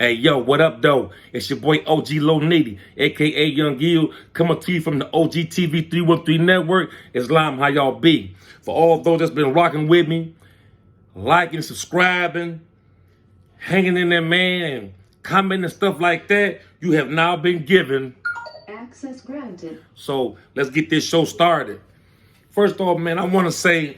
Hey, yo, what up, though? It's your boy OG Low Nitty, a.k.a. YoungEl, coming to you from the OG TV 313 Network. Islam, how y'all be? For all those that's been rocking with me, liking, subscribing, hanging in there, man, and commenting and stuff like that, you have now been given access granted. So let's get this show started. First off, man, I want to say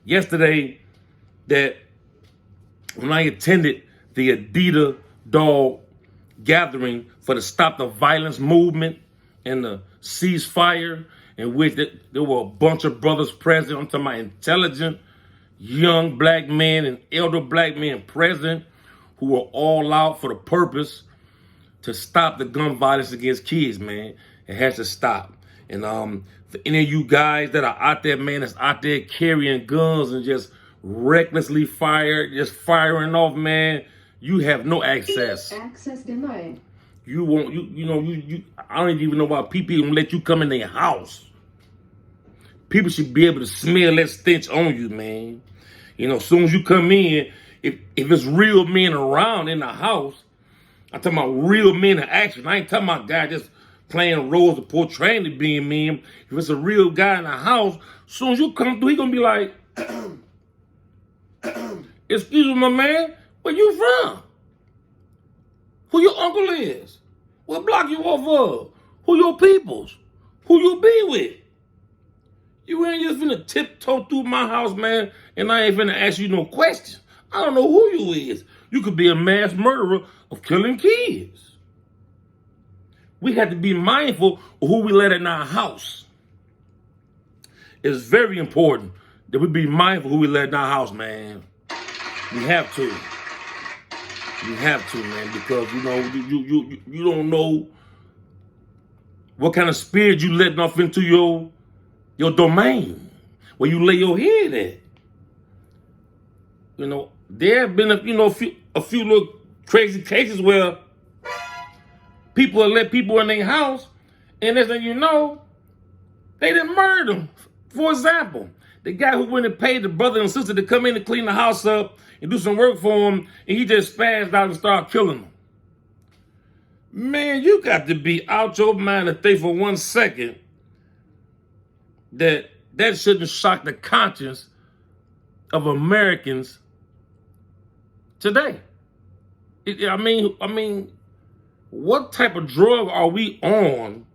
yesterday that when I attended the A.D.I.D.A.S gathering for the Stop the Violence movement and the ceasefire, in which there were a bunch of brothers present. I'm talking about intelligent, young black men and elder black men present who were all out for the purpose to stop the gun violence against kids, man. It has to stop. And for any of you guys that are out there, man, that's out there carrying guns and just recklessly firing off, man, you have no access. Access denied. You won't, I don't even know why people even let you come in their house. People should be able to smell that stench on you, man. As soon as you come in, if it's real men around in the house, I'm talking about real men in action. I ain't talking about guys just playing roles or portraying to being men. If it's a real guy in the house, as soon as you come through, he gonna be like, excuse me, my man, where you from? Who your uncle is? What block you off of? Who your peoples? Who you be with? You ain't just finna tiptoe through my house, man, and I ain't finna ask you no questions. I don't know who you is. You could be a mass murderer of killing kids. We have to be mindful of who we let in our house. It's very important that we be mindful of who we let in our house, man. We have to. You have to, man, because you don't know what kind of spirit you letting off into your domain, where you lay your head at. There have been a few little crazy cases where people have let people in their house, and next thing you know, they didn't murder them. For example, the guy who went and paid the brother and sister to come in and clean the house up and do some work for him, and he just spazzed out and started killing them. Man, you got to be out your mind to think for 1 second that shouldn't shock the conscience of Americans today. I mean, what type of drug are we on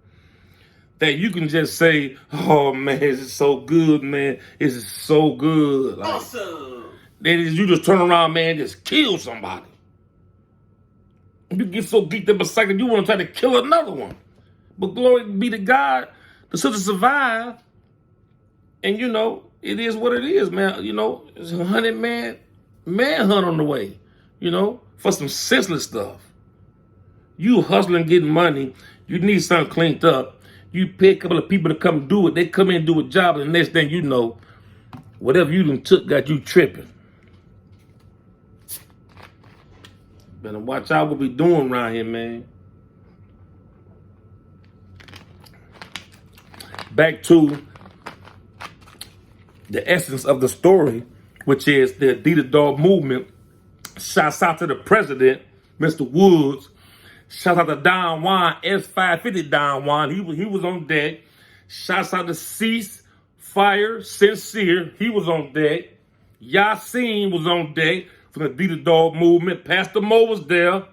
that you can just say, oh man, this is so good, man. This is so good. Like, awesome. You just turn around, man, and just kill somebody. You get so geeked up a second, you want to try to kill another one. But glory be to God, the sister survived. And it is what it is, man. It's a 100-man manhunt on the way, for some senseless stuff. You hustling, getting money. You need something cleaned up. You pay a couple of people to come do it. They come in and do a job, and the next thing you know, whatever you done took got you tripping. Better watch out what we doing around here, man. Back to the essence of the story, which is the A.D.I.D.A.S movement. Shouts out to the president, Mr. Woods. Shouts out to Don Juan, S550 Don Juan. He was on deck. Shouts out to Ceasefire Sincere. He was on deck. Yasin was on deck from the A.D.I.D.A.S movement. Pastor Mo was there.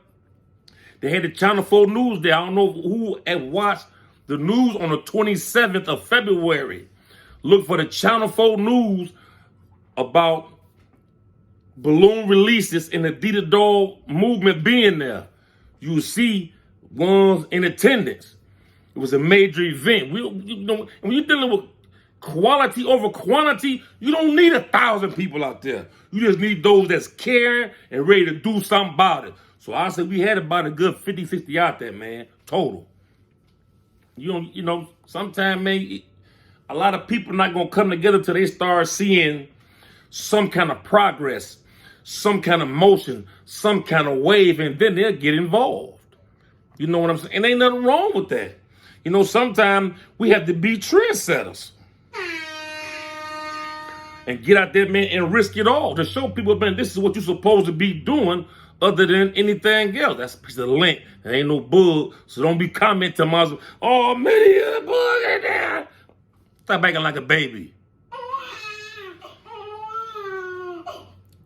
They had the Channel 4 News there. I don't know who had watched the news on the 27th of February. Look for the Channel 4 News about balloon releases and the A.D.I.D.A.S movement being there. You will see ones in attendance. It was a major event. When you're dealing with quality over quantity, you don't need 1,000 people out there. You just need those that's caring and ready to do something about it. So I said we had about a good 50, 60 out there, man, total. Sometimes, man, a lot of people not going to come together till they start seeing some kind of progress, some kind of motion, some kind of wave, and then they'll get involved. You know what I'm saying? And ain't nothing wrong with that. Sometimes we have to be trendsetters. and get out there, man, and risk it all to show people, man, this is what you're supposed to be doing other than anything else. That's a piece of link. There ain't no bug, so don't be commenting to myself, oh, man, there's a bug in there. Stop acting like a baby.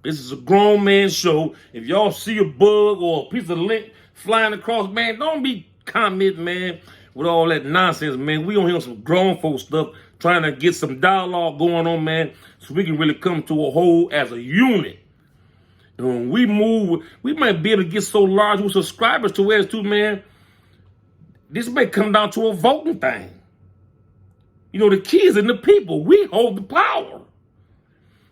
This is a grown man show. If y'all see a bug or a piece of lint flying across, man, don't be commenting, man, with all that nonsense, man. We on here on some grown folk stuff, trying to get some dialogue going on, man, so we can really come to a whole as a unit. And when we move, we might be able to get so large with subscribers to where it's too, man, this may come down to a voting thing. You know, the kids and the people, we hold the power.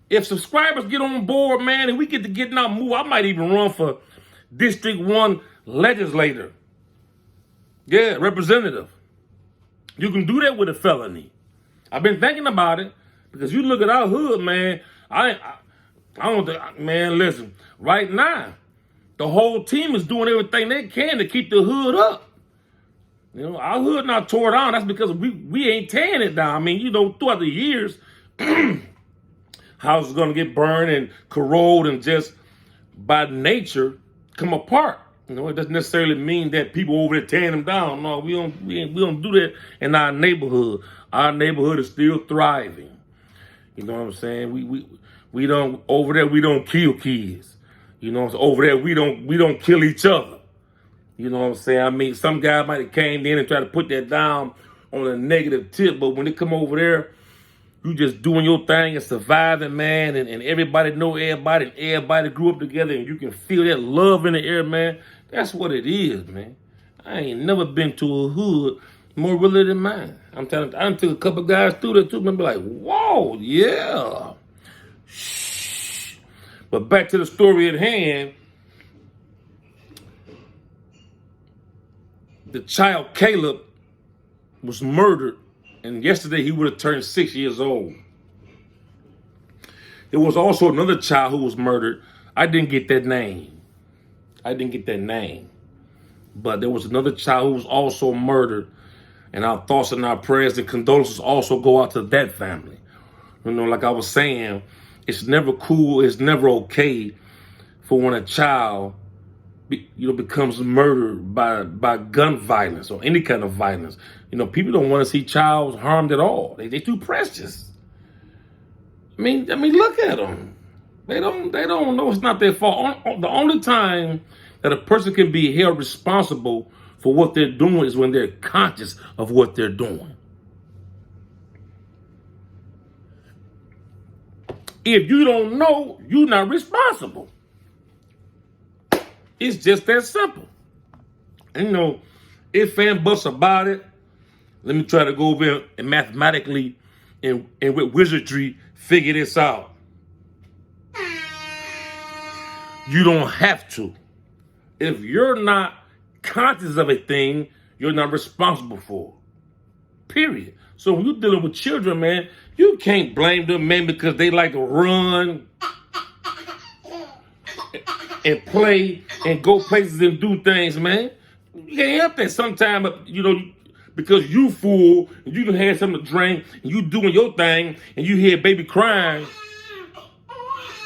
If subscribers get on board, man, and we get to getting out and move, I might even run for District 1 legislator. Yeah, representative. You can do that with a felony. I've been thinking about it because you look at our hood, man. I don't think, man, listen, right now, the whole team is doing everything they can to keep the hood up. You know, our hood not tore down. That's because we ain't tearing it down. I mean, you know, throughout the years, houses going to get burned and corrode and just by nature come apart. You know, it doesn't necessarily mean that people over there tearing them down. No, we don't do that in our neighborhood. Our neighborhood is still thriving. You know what I'm saying? We don't over there. We don't kill kids. You know, over there we don't kill each other. You know what I'm saying? I mean, some guy might have came in and tried to put that down on a negative tip, but when they come over there, you just doing your thing and surviving, man, and everybody know everybody, and everybody grew up together, and you can feel that love in the air, man. That's what it is, man. I ain't never been to a hood more really than mine. I'm telling you, I done took a couple guys through there too, and be like, whoa, yeah. Shh. But back to the story at hand. The child Caleb was murdered, and yesterday he would have turned 6 years old. There was also another child who was murdered. I didn't get that name. But there was another child who was also murdered, and our thoughts and our prayers and condolences also go out to that family. You know, like I was saying, it's never cool, it's never okay for when a child becomes murdered by gun violence or any kind of violence. You know, people don't want to see child harmed at all. They too precious. I mean, look at them. They don't know it's not their fault. The only time that a person can be held responsible for what they're doing is when they're conscious of what they're doing. If you don't know, you're not responsible. It's just that simple. And, you know, if and buts about it, let me try to go over and mathematically and with wizardry figure this out. You don't have to. If you're not conscious of a thing, you're not responsible for it. Period. So when you're dealing with children, man, you can't blame them, man, because they like to run and play and go places and do things, man. You can't help that sometimes, you know, because you fool and you done had something to drink and you doing your thing and you hear baby crying,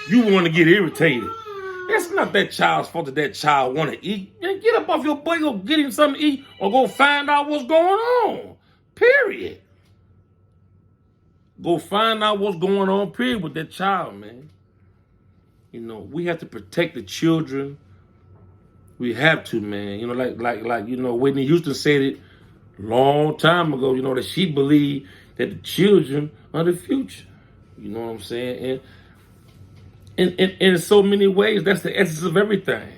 you want to get irritated. It's not that child's fault that child want to eat. Man, get up off your butt, go get him something to eat or go find out what's going on. Period. Go find out what's going on, period, with that child, man. You know, we have to protect the children. We have to, man. You know, like you know, Whitney Houston said it a long time ago, you know, that she believed that the children are the future. You know what I'm saying? And in so many ways, that's the essence of everything.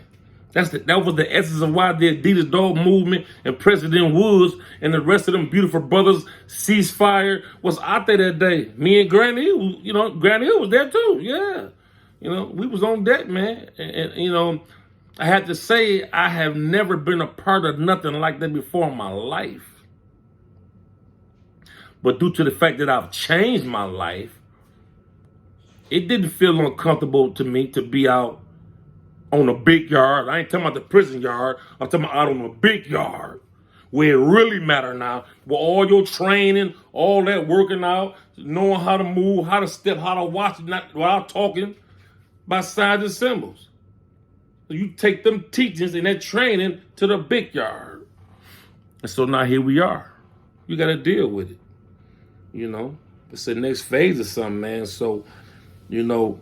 That was the essence of why the A.D.I.D.A.S movement and President Woods and the rest of them beautiful brothers ceasefire was out there that day. Me and Granny Hill, you know, Granny Hill was there too. Yeah. You know, we was on deck, man. And you know, I had to say, I have never been a part of nothing like that before in my life. But due to the fact that I've changed my life, it didn't feel uncomfortable to me to be out on a big yard. I ain't talking about the prison yard. I'm talking about out on a big yard where it really matter now, where all your training, all that working out, knowing how to move, how to step, how to watch, not while talking by signs and symbols. So you take them teachings and that training to the big yard. And so now here we are. You got to deal with it. You know, it's the next phase of something, man. So, you know,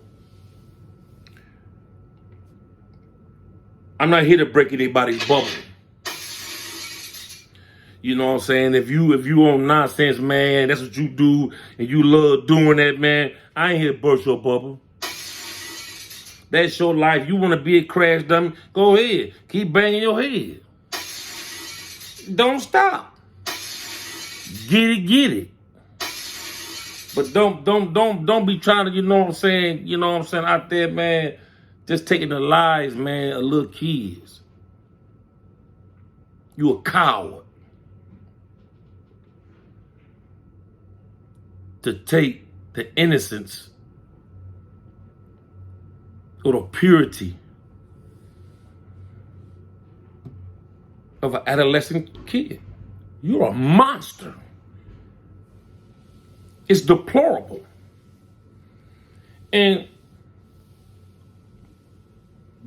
I'm not here to break anybody's bubble. You know what I'm saying? If you on nonsense, man, that's what you do, and you love doing that, man, I ain't here to burst your bubble. That's your life. You want to be a crash dummy? Go ahead. Keep banging your head. Don't stop. Get it. But don't be trying to, you know what I'm saying, out there, man, just taking the lives, man, of little kids. You a coward. To take the innocence or the purity of an adolescent kid. You're a monster. It's deplorable. And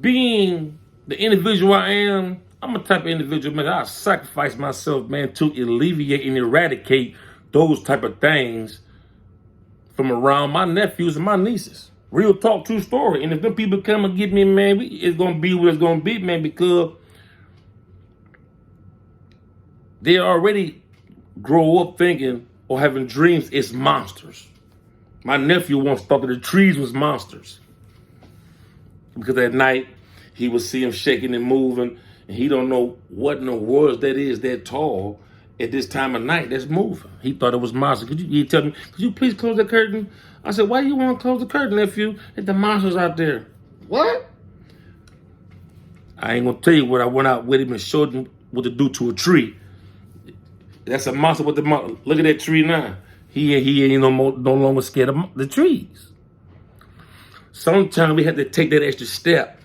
being the individual I am, I'm a type of individual, man, I sacrifice myself, man, to alleviate and eradicate those type of things from around my nephews and my nieces. Real talk, true story. And if them people come and get me, man, it's going to be what it's going to be, man, because they already grow up thinking or having dreams it's monsters. My nephew once thought that the trees was monsters. Because at night, he would see them shaking and moving, and he don't know what in the world that is that tall at this time of night that's moving. He thought it was monsters. He tell me, could you please close the curtain? I said, why you want to close the curtain, nephew? If the monster's out there. What? I ain't going to tell you what I went out with him and showed him what to do to a tree. That's a monster with the monster. Look at that tree now. He ain't no longer scared of the trees. Sometimes we have to take that extra step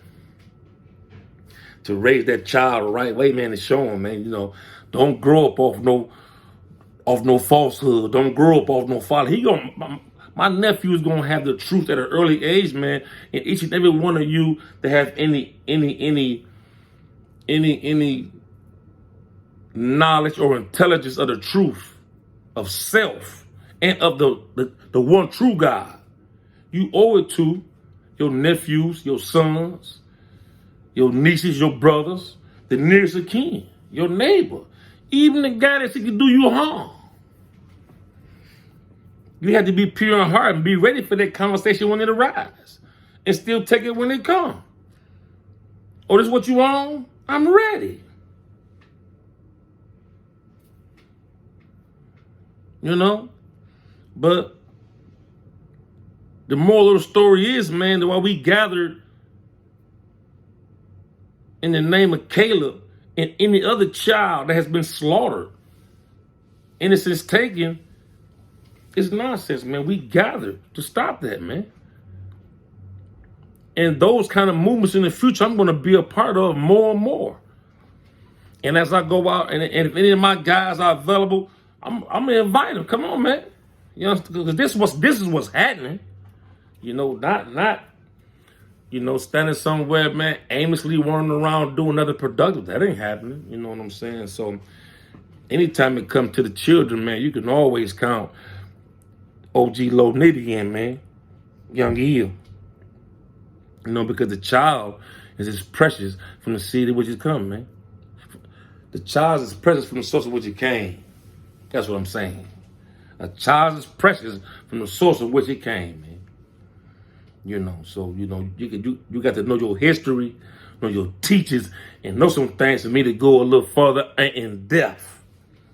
to raise that child the right way, man, and show him, man, you know, don't grow up off no falsehood. Don't grow up off no folly. My nephew is gonna have the truth at an early age, man. And each and every one of you that have any knowledge or intelligence of the truth of self and of the one true God, you owe it to your nephews, your sons, your nieces, your brothers, the nearest of kin, your neighbor, even the guy that can do you harm. You have to be pure in heart and be ready for that conversation when it arises, and still take it when it comes. Oh, this is what you want? I'm ready. You know? But the moral of the story is, man, that while we gathered in the name of Caleb and any other child that has been slaughtered, innocence taken, it's nonsense, man. We gathered to stop that, man. And those kind of movements in the future, I'm going to be a part of more and more. And as I go out, and if any of my guys are available, I'm going to invite them. Come on, man. You know, because this is what's happening. You know, not you know, standing somewhere, man, aimlessly running around doing nothing productive. That ain't happening. You know what I'm saying? So anytime it comes to the children, man, you can always count OG Low Nitty in, man. YoungEl. You know, because the child is as precious from the seed of which it come, man. The child is precious from the source of which it came. That's what I'm saying. A child is precious from the source of which it came, man. You know, so, you know, you got to know your history, know your teachers, and know some things for me to go a little further in depth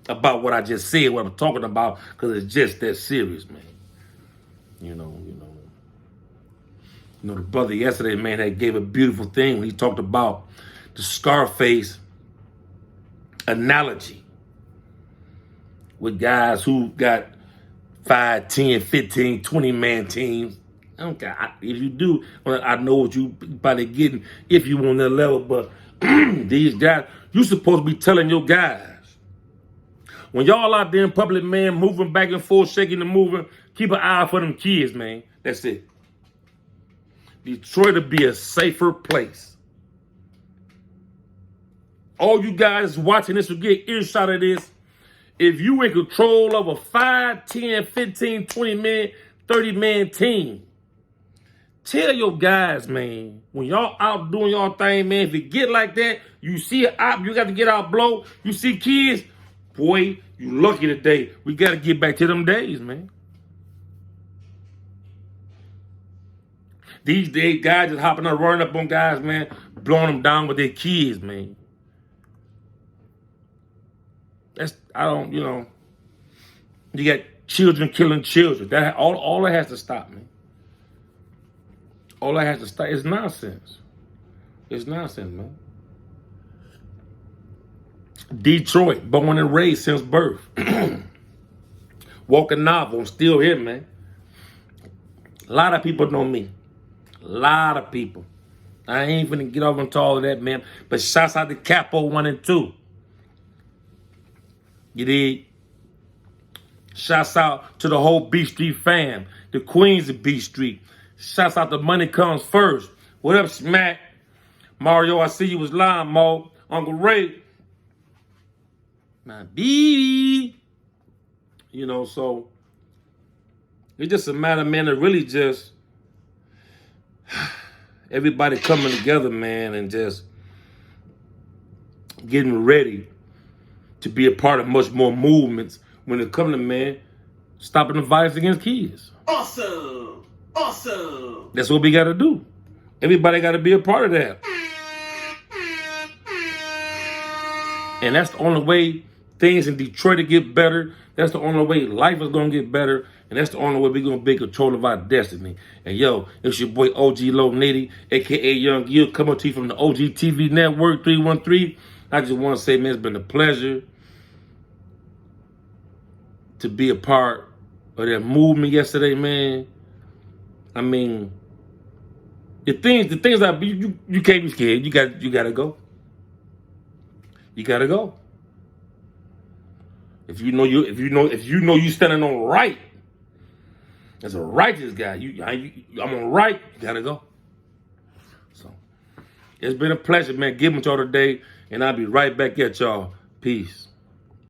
about what I just said, what I'm talking about, because it's just that serious, man. You know, the brother yesterday, man, that gave a beautiful thing when he talked about the Scarface analogy with guys who got 5, 10, 15, 20-man teams. I don't care. If you do, I know what you probably getting if you on that level. But these guys, you supposed to be telling your guys, When y'all out there in public, man, moving back and forth, shaking and moving, keep an eye out for them kids, man. That's it. Detroit will be a safer place. All you guys watching this will get earshot of this. If you in control of a 5, 10, 15, 20 man, 30 man team, tell your guys, man, when y'all out doing y'all thing, man, if it get like that, you see an op, you got to get out blow. You see kids, boy, you lucky today. We got to get back to them days, man. These days, guys just hopping up, running up on guys, man, blowing them down with their kids, man. You got children killing children. That all that has to stop, man. All that has to stop. It's nonsense. It's nonsense, man. Detroit, born and raised since birth. Walking novel, I'm still here, man. A lot of people know me. A lot of people. I ain't finna get off into all of that, man. But shouts out to Capo 1 and 2. You dig? Shouts out to the whole B Street fam. The Queens of B Street. Shouts out to Money Comes First. What up, Smack? Mario, I see you was lying, Mo. Uncle Ray. My baby. So it's just a matter, man, of really just everybody coming together, man, and just getting ready to be a part of much more movements when it comes to, man, stopping the violence against kids. Awesome. Awesome. That's what we got to do. Everybody got to be a part of that. And that's the only way things in Detroit to get better. That's the only way life is going to get better. And that's the only way we're going to be in control of our destiny. And yo, it's your boy OG Low Nitty, a.k.a. YoungEl, coming to you from the OG TV Network 313. I just want to say, man, it's been a pleasure to be a part of that movement yesterday, man. I mean, the things that you can't be scared. You gotta go. You gotta go. If you know you standing on right, as a righteous guy, I'm on right. You gotta go. So it's been a pleasure, man. Giving with y'all today, and I'll be right back at y'all. Peace.